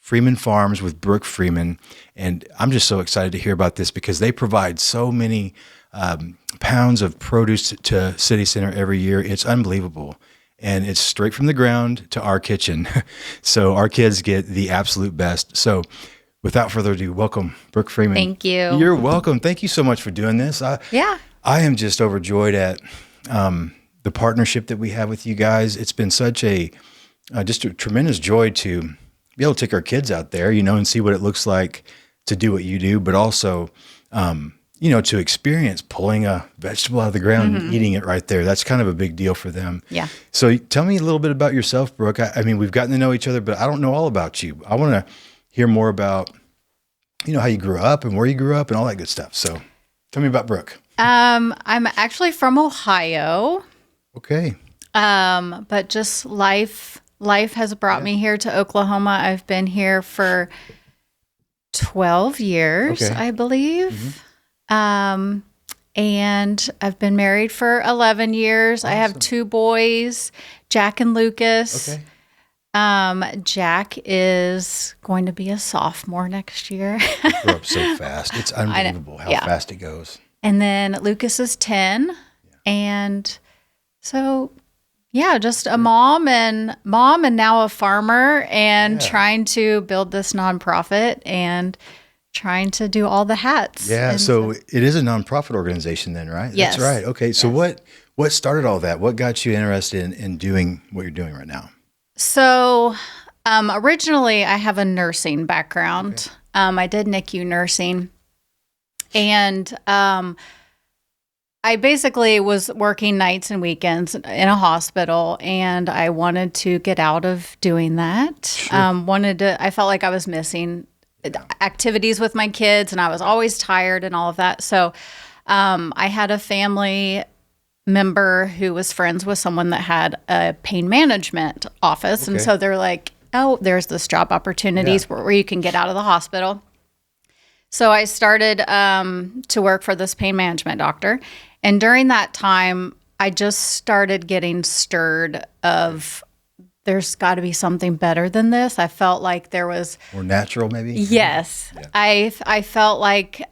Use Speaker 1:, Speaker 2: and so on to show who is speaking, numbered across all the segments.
Speaker 1: Freeman Farms with Brooke Freeman. And I'm just so excited to hear about this because they provide so many pounds of produce to City Center every year. It's unbelievable. And it's straight from the ground to our kitchen. So our kids get the absolute best. So without further ado, welcome, Brooke Freeman.
Speaker 2: Thank you.
Speaker 1: You're welcome. Thank you so much for doing this. I am just overjoyed at the partnership that we have with you guys. It's been such just a tremendous joy to be able to take our kids out there, and see what it looks like to do what you do, but also, to experience pulling a vegetable out of the ground and eating it right there. That's kind of a big deal for them.
Speaker 2: Yeah.
Speaker 1: So tell me a little bit about yourself, Brooke. I mean, we've gotten to know each other, but I don't know all about you. I want to hear more about, how you grew up and where you grew up and all that good stuff. So tell me about Brooke.
Speaker 2: I'm actually from Ohio.
Speaker 1: Okay.
Speaker 2: But just life has brought me here to Oklahoma. I've been here for 12 years, I believe. And I've been married for 11 years. Awesome. I have 2 boys, Jack and Lucas.
Speaker 1: Okay.
Speaker 2: Jack is going to be a sophomore next year.
Speaker 1: You grew up so fast. It's unbelievable how fast it goes.
Speaker 2: And then Lucas is 10. And so, just a mom and now a farmer and trying to build this nonprofit and trying to do all the hats.
Speaker 1: Yeah. So it is a nonprofit organization then, right?
Speaker 2: Yes.
Speaker 1: That's right. Okay. So what started all that? What got you interested in doing what you're doing right now?
Speaker 2: So, originally I have a nursing background. Okay. I did NICU nursing, and I basically was working nights and weekends in a hospital, and I wanted to get out of doing that. Sure. I felt like I was missing activities with my kids, and I was always tired and all of that. So, I had a family member who was friends with someone that had a pain management office. Okay. And so they're like, oh, there's this job opportunities where you can get out of the hospital. So I started to work for this pain management doctor. And during that time, I just started getting stirred of there's got to be something better than this. I felt like there was
Speaker 1: more natural, maybe.
Speaker 2: Yes. Yeah. I felt like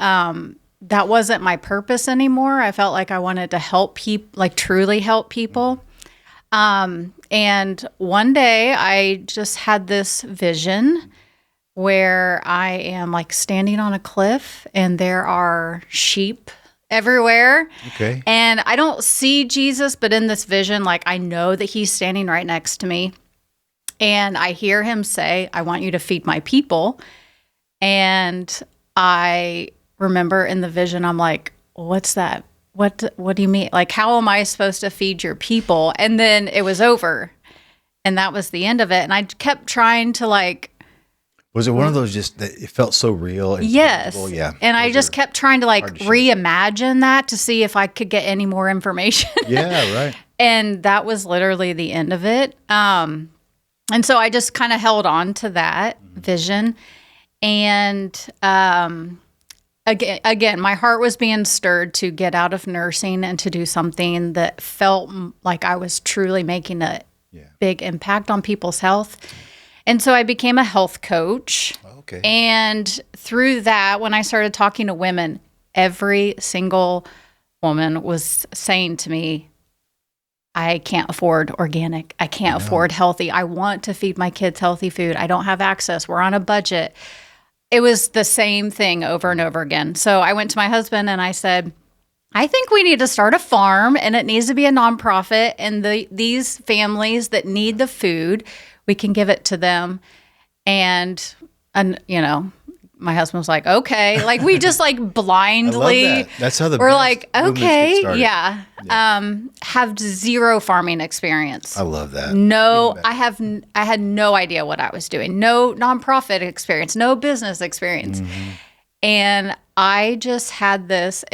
Speaker 2: that wasn't my purpose anymore. I felt like I wanted to help people, like truly help people. And one day I just had this vision where I am like standing on a cliff and there are sheep everywhere.
Speaker 1: Okay.
Speaker 2: And I don't see Jesus, but in this vision, like I know that he's standing right next to me. And I hear him say, I want you to feed my people. And I remember in the vision, I'm like, what's that? What do you mean? Like, how am I supposed to feed your people? And then it was over. And that was the end of it. And I kept trying to
Speaker 1: Was it one of those just that it felt so real? And
Speaker 2: yes.
Speaker 1: tangible? Yeah.
Speaker 2: And I just kept trying to reimagine that to see if I could get any more information.
Speaker 1: Yeah, right.
Speaker 2: And that was literally the end of it. And so I just kind of held on to that vision. And again, my heart was being stirred to get out of nursing and to do something that felt like I was truly making a big impact on people's health. And so I became a health coach.
Speaker 1: Okay.
Speaker 2: And through that, when I started talking to women, every single woman was saying to me, I can't afford organic. I can't afford healthy. I want to feed my kids healthy food. I don't have access. We're on a budget. It was the same thing over and over again. So I went to my husband and I said, I think we need to start a farm and it needs to be a nonprofit. And these families that need the food, we can give it to them. And my husband was like, okay. Like we just blindly.
Speaker 1: I love that. That's how
Speaker 2: we're like, okay, yeah. Have zero farming experience.
Speaker 1: I love that.
Speaker 2: No, I had no idea what I was doing. No nonprofit experience, no business experience. Mm-hmm. And I just had this,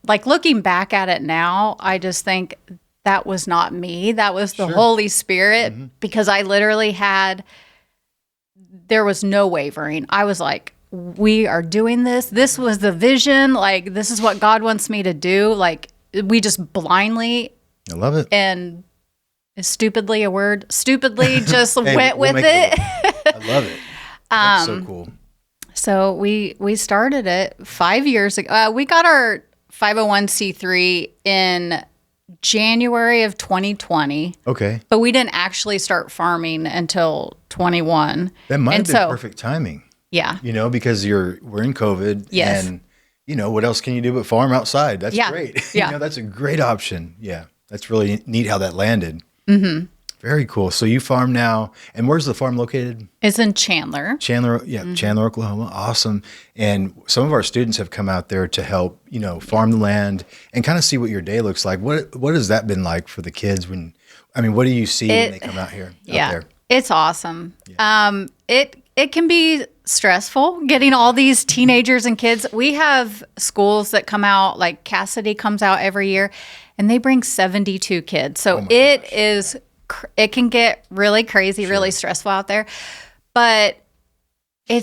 Speaker 2: looking back at it now, I just think that was not me. That was the Holy Spirit, because I literally there was no wavering. I was like, we are doing this. This was the vision. Like, this is what God wants me to do. Like, we just blindly.
Speaker 1: I love it.
Speaker 2: And stupidly just went with it.
Speaker 1: I love it. That's so cool.
Speaker 2: So we started it 5 years ago. We got our 501c3 in January of 2020.
Speaker 1: Okay.
Speaker 2: But we didn't actually start farming until 21.
Speaker 1: That might have been perfect timing.
Speaker 2: Yeah.
Speaker 1: Because we're in COVID.
Speaker 2: Yes.
Speaker 1: And, what else can you do but farm outside? That's great.
Speaker 2: Yeah.
Speaker 1: That's a great option. Yeah. That's really neat how that landed. Mm-hmm. Very cool. So you farm now. And where's the farm located?
Speaker 2: It's in Chandler.
Speaker 1: Chandler, Chandler, Oklahoma. Awesome. And some of our students have come out there to help, farm the land and kind of see what your day looks like. What has that been like for the kids what do you see when they come out here?
Speaker 2: Yeah.
Speaker 1: Out there?
Speaker 2: It's awesome. Yeah. It can be stressful getting all these teenagers and kids. We have schools that come out, like Cassidy comes out every year, and they bring 72 kids. So it can get really crazy, really stressful out there. But it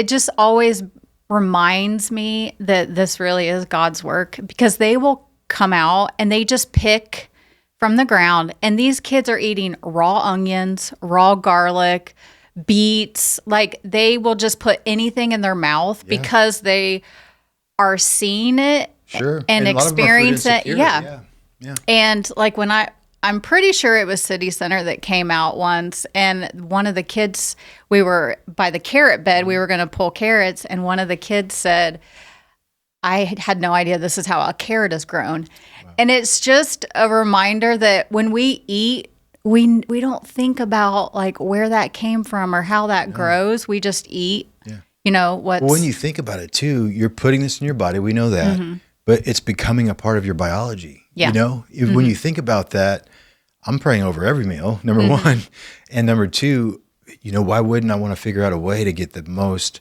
Speaker 2: just always reminds me that this really is God's work, because they will come out and they just pick from the ground, and these kids are eating raw onions, raw garlic, beets. Like, they will just put anything in their mouth because they are seeing it and experience it. Yeah. And like I'm pretty sure it was City Center that came out once, and one of the kids, we were by the carrot bed, we were going to pull carrots, and one of the kids said, I had no idea this is how a carrot is grown. Wow. And it's just a reminder that when we eat, we don't think about like where that came from or how that grows. We just eat. Yeah.
Speaker 1: When you think about it too, you're putting this in your body. We know that, but it's becoming a part of your biology.
Speaker 2: Yeah.
Speaker 1: When you think about that, I'm praying over every meal, number one. And number two, why wouldn't I want to figure out a way to get the most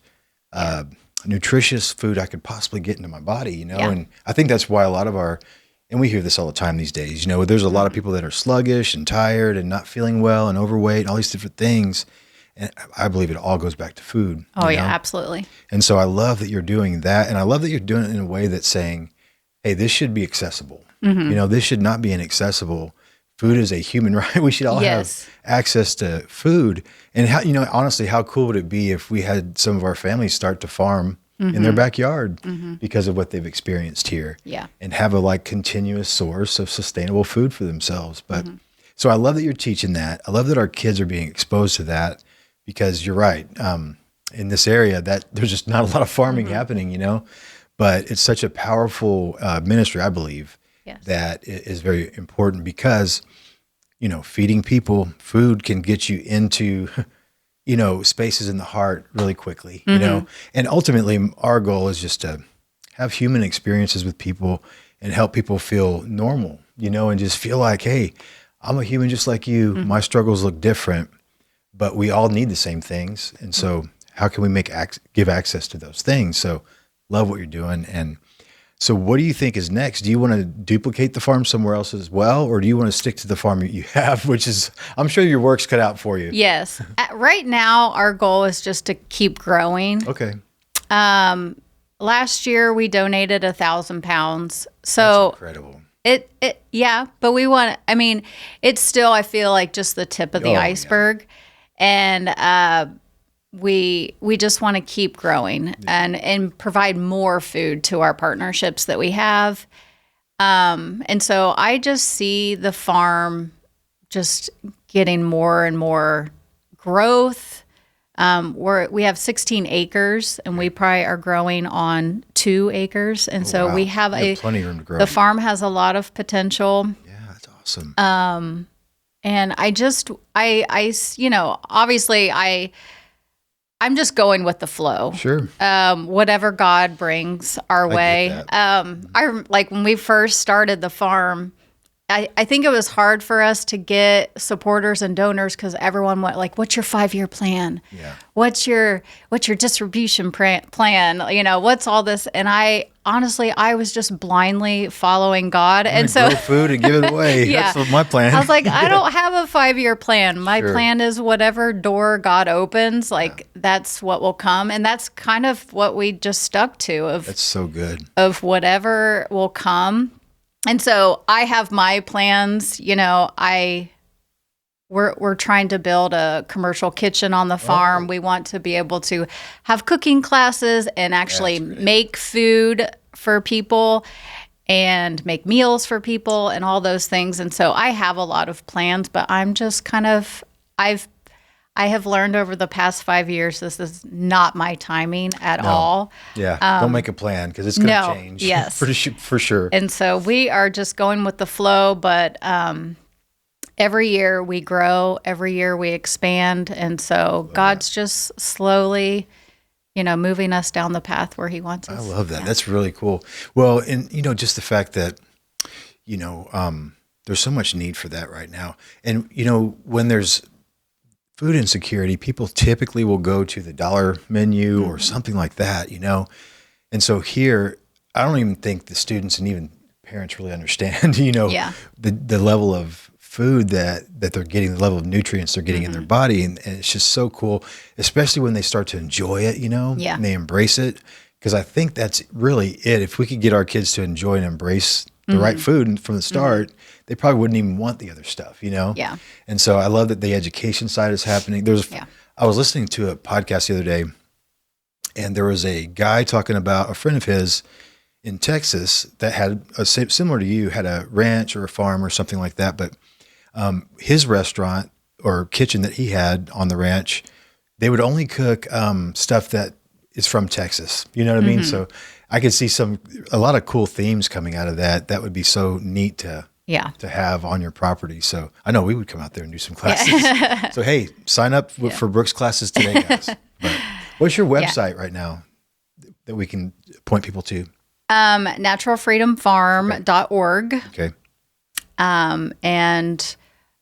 Speaker 1: nutritious food I could possibly get into my body, And I think that's why a lot of and we hear this all the time these days, there's a lot of people that are sluggish and tired and not feeling well and overweight and all these different things. And I believe it all goes back to food.
Speaker 2: Oh, yeah, absolutely.
Speaker 1: And so I love that you're doing that. And I love that you're doing it in a way that's saying, hey, this should be accessible. This should not be inaccessible. Food is a human right. We should all have access to food. And how, honestly, how cool would it be if we had some of our families start to farm in their backyard because of what they've experienced here, and have a continuous source of sustainable food for themselves. But so I love that you're teaching that. I love that our kids are being exposed to that, because you're right. In this area, that there's just not a lot of farming happening, but it's such a powerful ministry, I believe. Yes. That is very important, because, feeding people food can get you into, spaces in the heart really quickly, and ultimately our goal is just to have human experiences with people and help people feel normal, and just feel like, hey, I'm a human just like you. My struggles look different, but we all need the same things. And so how can we give access to those things? So love what you're doing. And so what do you think is next? Do you want to duplicate the farm somewhere else as well? Or do you want to stick to the farm you have, which is, I'm sure your work's cut out for you.
Speaker 2: Yes. Right now, our goal is just to keep growing.
Speaker 1: Okay.
Speaker 2: Last year, we donated 1,000 pounds. So
Speaker 1: that's incredible.
Speaker 2: But we want, it's still, I feel like, just the tip of the iceberg. Yeah. And we just want to keep growing and provide more food to our partnerships that we have. And so I just see the farm just getting more and more growth. We have 16 acres, and we probably are growing on 2 acres. And we have
Speaker 1: plenty of room to grow.
Speaker 2: The farm has a lot of potential.
Speaker 1: Yeah, that's awesome.
Speaker 2: And obviously I'm just going with the flow.
Speaker 1: Sure.
Speaker 2: Whatever God brings our way. When we first started the farm, I think it was hard for us to get supporters and donors, because everyone went like, "What's your 5-year plan? Yeah. What's your distribution plan? What's all this?" And I was just blindly following God, and so
Speaker 1: grow food and give it away. Yeah. That's my plan.
Speaker 2: I was like, I don't have a 5-year plan. My plan is whatever door God opens, that's what will come, and that's kind of what we just stuck to.
Speaker 1: That's so good.
Speaker 2: Of whatever will come. And so I have my plans, we're trying to build a commercial kitchen on the farm. We want to be able to have cooking classes and actually make food for people and make meals for people and all those things. And so I have a lot of plans, but I'm just kind of, I have learned over the past 5 years, this is not my timing at all.
Speaker 1: Yeah. Don't make a plan because it's going to change.
Speaker 2: Yes.
Speaker 1: For sure.
Speaker 2: And so we are just going with the flow, but every year we grow, every year we expand. And so God's just slowly, moving us down the path where he wants us.
Speaker 1: I love that. Yeah. That's really cool. Well, and, just the fact that, there's so much need for that right now. And, when there's food insecurity, people typically will go to the dollar menu or something like that, And so here, I don't even think the students and even parents really understand, the level of food that they're getting, the level of nutrients they're getting in their body. And it's just so cool, especially when they start to enjoy it, and they embrace it. Because I think that's really it. If we could get our kids to enjoy and embrace the right food from the start, they probably wouldn't even want the other stuff,
Speaker 2: Yeah.
Speaker 1: And so I love that the education side is happening. I was listening to a podcast the other day, and there was a guy talking about a friend of his in Texas that had similar to you, had a ranch or a farm or something like that, but his restaurant or kitchen that he had on the ranch, they would only cook stuff that is from Texas. You know what I mean? So I could see a lot of cool themes coming out of that. That would be so neat to have on your property. So I know we would come out there and do some classes. Yeah. So, hey, sign up for Brooke's classes today, guys. But what's your website right now that we can point people to?
Speaker 2: naturalfreedomfarm.org.
Speaker 1: Okay.
Speaker 2: And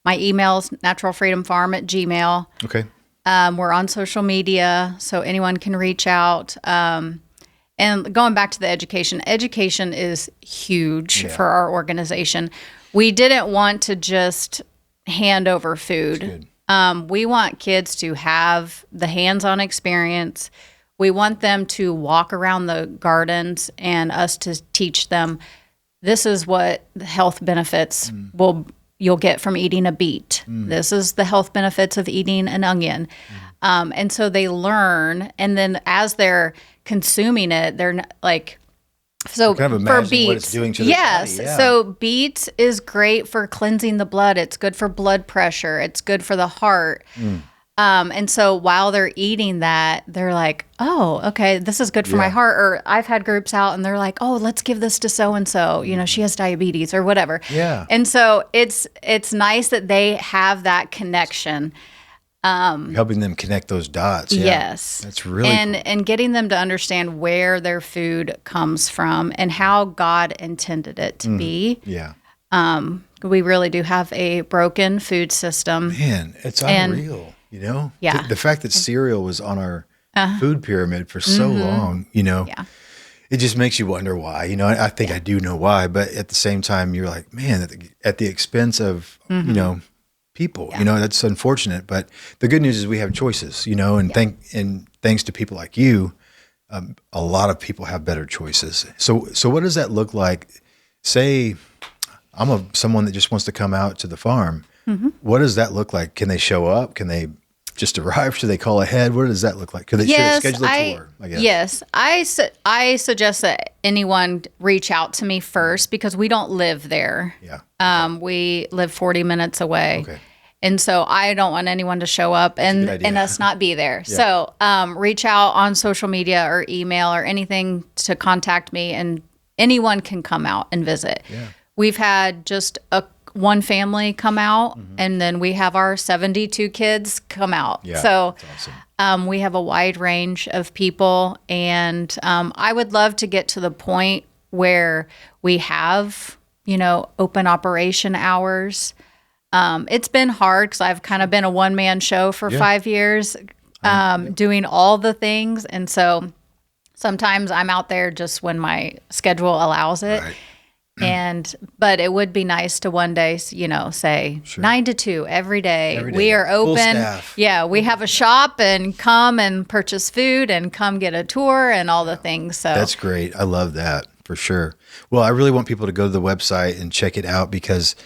Speaker 2: my email is naturalfreedomfarm@gmail.com.
Speaker 1: Okay.
Speaker 2: We're on social media, so anyone can reach out. And going back to the education is huge for our organization. We didn't want to just hand over food. We want kids to have the hands-on experience. We want them to walk around the gardens and us to teach them this is what the health benefits you'll get from eating a beet. This is the health benefits of eating an onion. And so they learn, and then as they're consuming it, they're like, so
Speaker 1: kind of
Speaker 2: for beets,
Speaker 1: what it's doing to their body. Yeah.
Speaker 2: So beets is great for cleansing the blood. It's good for blood pressure. It's good for the heart. And so while they're eating that, they're like, oh, okay, this is good for my heart. Or I've had groups out and they're like, oh, let's give this to so-and-so, she has diabetes or whatever.
Speaker 1: Yeah.
Speaker 2: And so it's nice that they have that connection.
Speaker 1: Helping them connect those dots. Yeah.
Speaker 2: Yes.
Speaker 1: That's really cool.
Speaker 2: And getting them to understand where their food comes from and how God intended it to be.
Speaker 1: Yeah.
Speaker 2: We really do have a broken food system.
Speaker 1: Man, it's unreal.
Speaker 2: Yeah.
Speaker 1: The fact that cereal was on our food pyramid for so long, it just makes you wonder why. I think I do know why, but at the same time, you're like, man, at the expense of, people, that's unfortunate. But the good news is we have choices, and thanks to people like you, a lot of people have better choices. So what does that look like? Say I'm someone that just wants to come out to the farm. What does that look like? Can they show up? Can they just arrive? Should they call ahead? What does that look like? Should they schedule a tour? I guess.
Speaker 2: Yes. I suggest that anyone reach out to me first because we don't live there.
Speaker 1: Yeah.
Speaker 2: We live 40 minutes away.
Speaker 1: Okay.
Speaker 2: And so I don't want anyone to show up and us not be there. Yeah. So reach out on social media or email or anything to contact me, and anyone can come out and visit.
Speaker 1: Yeah.
Speaker 2: We've had just one family come out, and then we have our 72 kids come out.
Speaker 1: Yeah,
Speaker 2: so
Speaker 1: that's awesome.
Speaker 2: We have a wide range of people, and I would love to get to the point where we have, open operation hours. It's been hard because I've kind of been a one-man show for 5 years, doing all the things. And so sometimes I'm out there just when my schedule allows it.
Speaker 1: Right.
Speaker 2: But it would be nice to one day, say 9 to 2 every day. We are open.
Speaker 1: Full staff.
Speaker 2: Yeah, we have a shop, and come and purchase food and come get a tour and all the things. So
Speaker 1: that's great. I love that for sure. Well, I really want people to go to the website and check it out because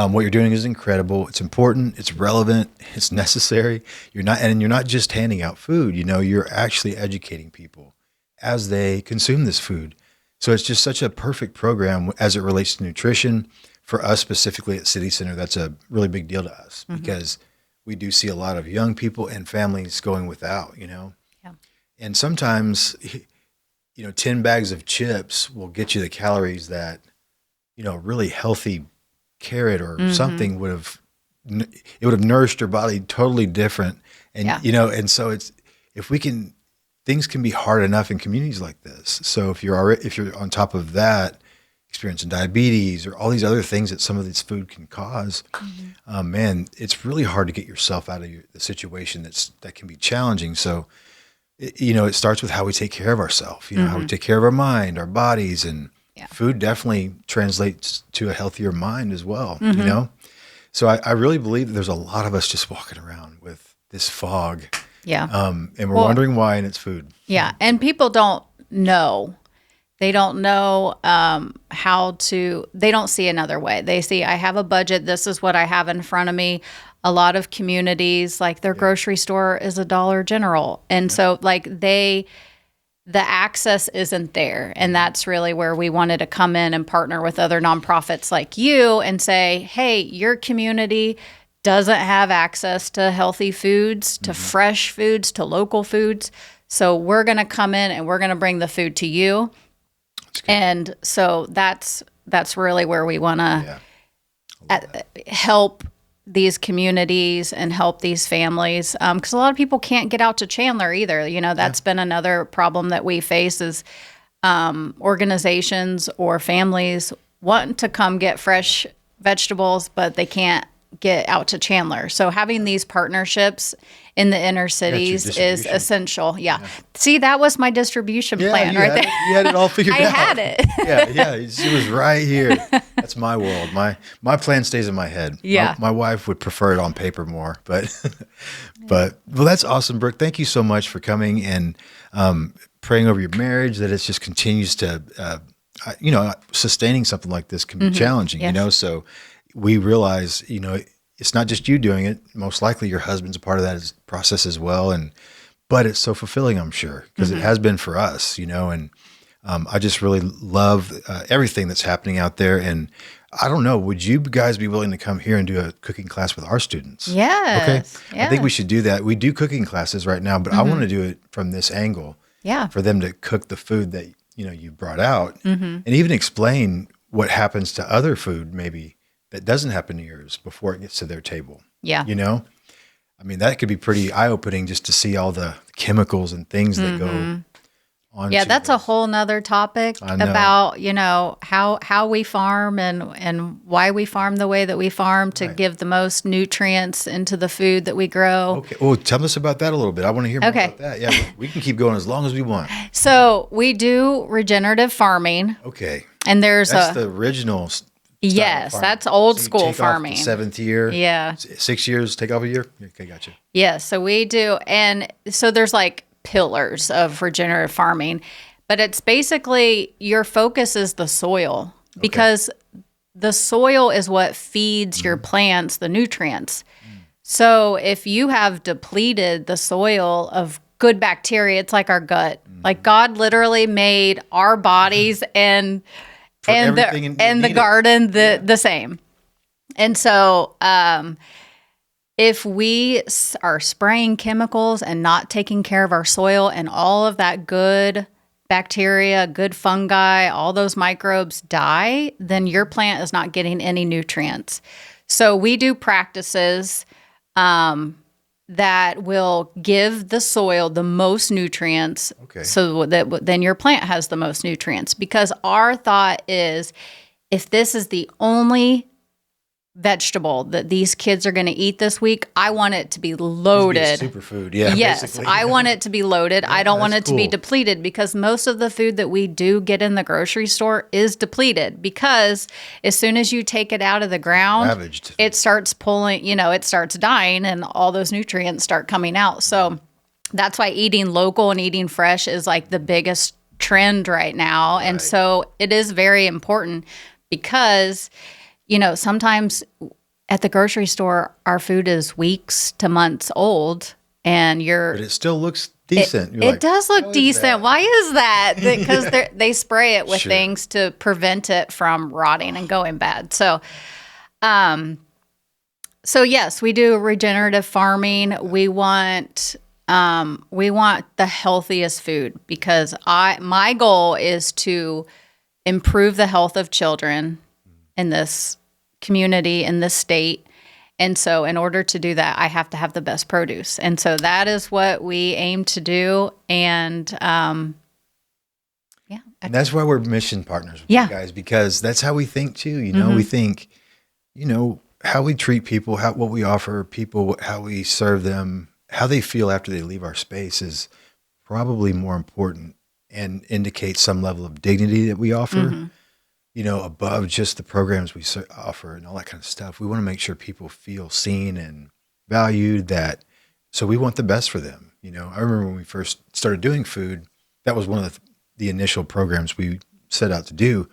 Speaker 1: What you're doing is incredible. It's important. It's relevant. It's necessary. You're not just handing out food. You're actually educating people as they consume this food. So it's just such a perfect program as it relates to nutrition. For us specifically at City Center, that's a really big deal to us because we do see a lot of young people and families going without. Yeah. And sometimes, 10 bags of chips will get you the calories that, a really healthy carrot or something would have nourished your body totally different. And, and so things can be hard enough in communities like this. So if you're on top of that, experiencing diabetes or all these other things that some of this food can cause, man, it's really hard to get yourself out of the situation that can be challenging. So, it starts with how we take care of ourselves, how we take care of our mind, our bodies, and food definitely translates to a healthier mind as well, So I really believe that there's a lot of us just walking around with this fog.
Speaker 2: Yeah.
Speaker 1: And we're wondering why, and it's food.
Speaker 2: Yeah. And people don't know. They don't know they don't see another way. They see, I have a budget. This is what I have in front of me. A lot of communities, like their grocery store is a Dollar General. And so the access isn't there. And that's really where we wanted to come in and partner with other nonprofits like you and say, hey, your community doesn't have access to healthy foods, to fresh foods, to local foods. So we're going to come in and we're going to bring the food to you. And so that's really where we want to help these communities and help these families, because a lot of people can't get out to Chandler either. That's been another problem that we face is organizations or families want to come get fresh vegetables, but they can't get out to Chandler. So having these partnerships in the inner cities is essential. Yeah. See, that was my distribution plan right there.
Speaker 1: You had it all figured out.
Speaker 2: I had it.
Speaker 1: Yeah. It was right here. That's my world. My plan stays in my head.
Speaker 2: Yeah.
Speaker 1: My wife would prefer it on paper more, but well, that's awesome, Brooke. Thank you so much for coming and praying over your marriage, that it just continues to, sustaining something like this can be challenging, so we realize, it's not just you doing it. Most likely your husband's a part of that process as well. But it's so fulfilling, I'm sure, because it has been for us, and I just really love everything that's happening out there. And I don't know, would you guys be willing to come here and do a cooking class with our students?
Speaker 2: Yes.
Speaker 1: Okay. Yes. I think we should do that. We do cooking classes right now, but I want to do it from this angle.
Speaker 2: Yeah.
Speaker 1: For them to cook the food that, you brought out and even explain what happens to other food maybe that doesn't happen to yours before it gets to their table.
Speaker 2: Yeah.
Speaker 1: I mean, that could be pretty eye-opening just to see all the chemicals and things that go on.
Speaker 2: Yeah, that's a whole nother topic about, how we farm and why we farm the way that we farm to give the most nutrients into the food that we grow.
Speaker 1: Okay. Well, tell us about that a little bit. I want to hear more about that. Yeah, we can keep going as long as we want.
Speaker 2: So we do regenerative farming.
Speaker 1: Okay.
Speaker 2: And
Speaker 1: that's the original
Speaker 2: yes, that's old school farming.
Speaker 1: Off the 7th year.
Speaker 2: Yeah.
Speaker 1: 6 years, take off a year. Okay, gotcha.
Speaker 2: Yeah, so we do. And so there's like pillars of regenerative farming, but it's basically your focus is the soil because the soil is what feeds your plants the nutrients. So if you have depleted the soil of good bacteria, it's like our gut. Like God literally made our bodies and the garden the same. And so if we are spraying chemicals and not taking care of our soil and all of that good bacteria, good fungi, all those microbes die, then your plant is not getting any nutrients. So we do practices that will give the soil the most nutrients so that then your plant has the most nutrients. Because our thought is, if this is the only vegetable that these kids are going to eat this week, I want it to be loaded.
Speaker 1: Superfood, yeah.
Speaker 2: Yes,
Speaker 1: basically.
Speaker 2: I want it to be loaded. I don't want it to be depleted, because most of the food that we do get in the grocery store is depleted, because as soon as you take it out of the ground,
Speaker 1: ravaged.
Speaker 2: It starts pulling, it starts dying and all those nutrients start coming out. So that's why eating local and eating fresh is like the biggest trend right now. Right. And so it is very important, because sometimes at the grocery store, our food is weeks to months old, and
Speaker 1: but it still looks decent.
Speaker 2: It does look decent. Why is that? Because they spray it with things to prevent it from rotting and going bad. So yes, we do regenerative farming. We want the healthiest food, because my goal is to improve the health of children in this community, in this state. And so in order to do that, I have to have the best produce. And so that is what we aim to do. And
Speaker 1: and that's why we're mission partners with you guys, because that's how we think too. We think, how we treat people, what we offer people, how we serve them, how they feel after they leave our space is probably more important and indicates some level of dignity that we offer. Above just the programs we offer and all that kind of stuff. We want to make sure people feel seen and valued, so we want the best for them. I remember when we first started doing food, that was one of the initial programs we set out to do,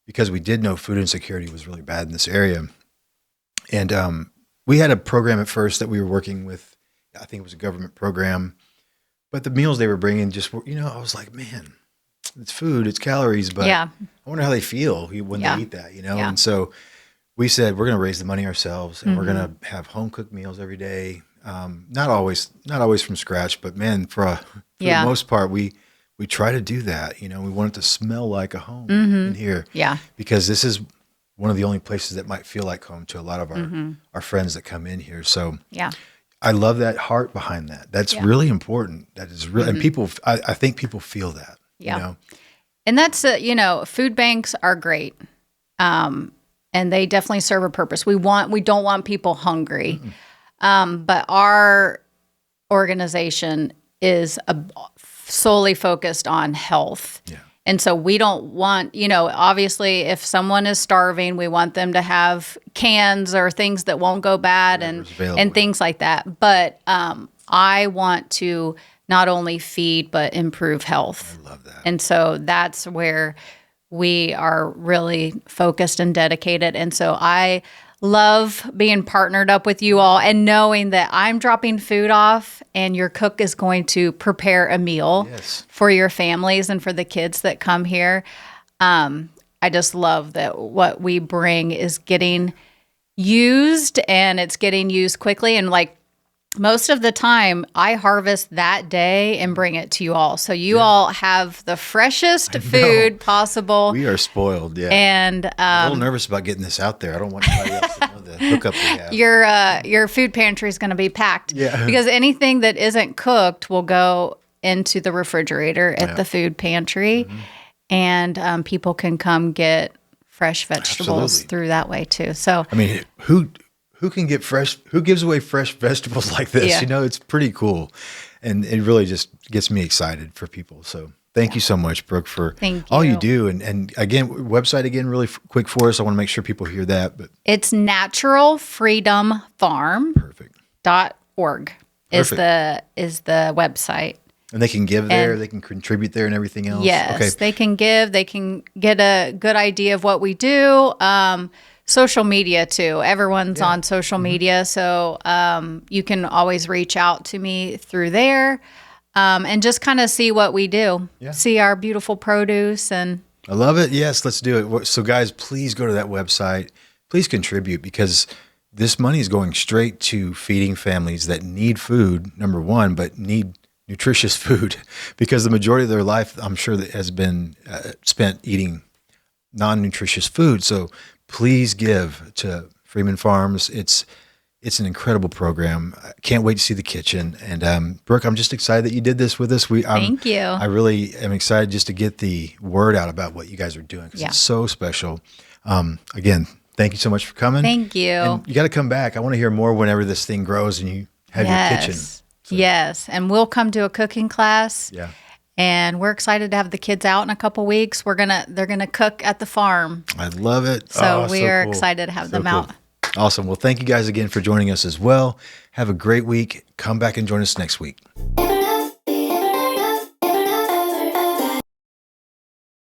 Speaker 1: because we did know food insecurity was really bad in this area. And we had a program at first that we were working with. I think it was a government program, but the meals they were bringing just were, I was like, man, it's food, it's calories, but I wonder how they feel when they eat that, And so we said, we're going to raise the money ourselves, and we're going to have home cooked meals every day. Not always from scratch, but man, for the most part, we try to do that. We want it to smell like a home in here. Yeah. Because this is one of the only places that might feel like home to a lot of our friends that come in here. So I love that heart behind that. That's really important. That is really, and people, I think people feel that.
Speaker 2: And that's, food banks are great. And they definitely serve a purpose. We don't want people hungry. But our organization is solely focused on health. Yeah. And so we don't want, obviously if someone is starving, we want them to have cans or things that won't go bad and things like that. But I want to not only feed, but improve health.
Speaker 1: I love that.
Speaker 2: And so that's where we are really focused and dedicated. And so I love being partnered up with you all and knowing that I'm dropping food off and your cook is going to prepare a meal for your families and for the kids that come here. I just love that what we bring is getting used, and it's getting used quickly. And most of the time, I harvest that day and bring it to you all. So you all have the freshest food possible.
Speaker 1: We are spoiled,
Speaker 2: And
Speaker 1: I'm a little nervous about getting this out there. I don't want anybody else to know the hookup we have.
Speaker 2: Your food pantry is going to be packed.
Speaker 1: Yeah.
Speaker 2: Because anything that isn't cooked will go into the refrigerator at the food pantry. And people can come get fresh vegetables through that way too. So
Speaker 1: I mean, who can get who gives away fresh vegetables like this? It's pretty cool. And it really just gets me excited for people. So thank you so much, Brooke, for all you do. And again, website again, really quick for us. I want to make sure people hear that. But
Speaker 2: it's naturalfreedomfarm.org is the website.
Speaker 1: And they can give there, they can contribute there and everything else?
Speaker 2: Yes, they can give. They can get a good idea of what we do. Social media too. Everyone's on social media. So you can always reach out to me through there and just kind of see what we do. Yeah. See our beautiful produce. And
Speaker 1: I love it. Yes, let's do it. So guys, please go to that website. Please contribute, because this money is going straight to feeding families that need food, number one, but need nutritious food, because the majority of their life, I'm sure, that has been spent eating non-nutritious food. So please give to Freeman Farms. It's an incredible program. I can't wait to see the kitchen. And Brooke, I'm just excited that you did this with us.
Speaker 2: Thank you.
Speaker 1: I really am excited just to get the word out about what you guys are doing, because it's so special. Again, thank you so much for coming.
Speaker 2: Thank you.
Speaker 1: And you got to come back. I want to hear more whenever this thing grows and you have your kitchen.
Speaker 2: So. Yes, and we'll come to a cooking class.
Speaker 1: Yeah.
Speaker 2: And we're excited to have the kids out in a couple weeks. They're gonna cook at the farm.
Speaker 1: I love it.
Speaker 2: So we are excited to have them out.
Speaker 1: Awesome. Well, thank you guys again for joining us as well. Have a great week. Come back and join us next week.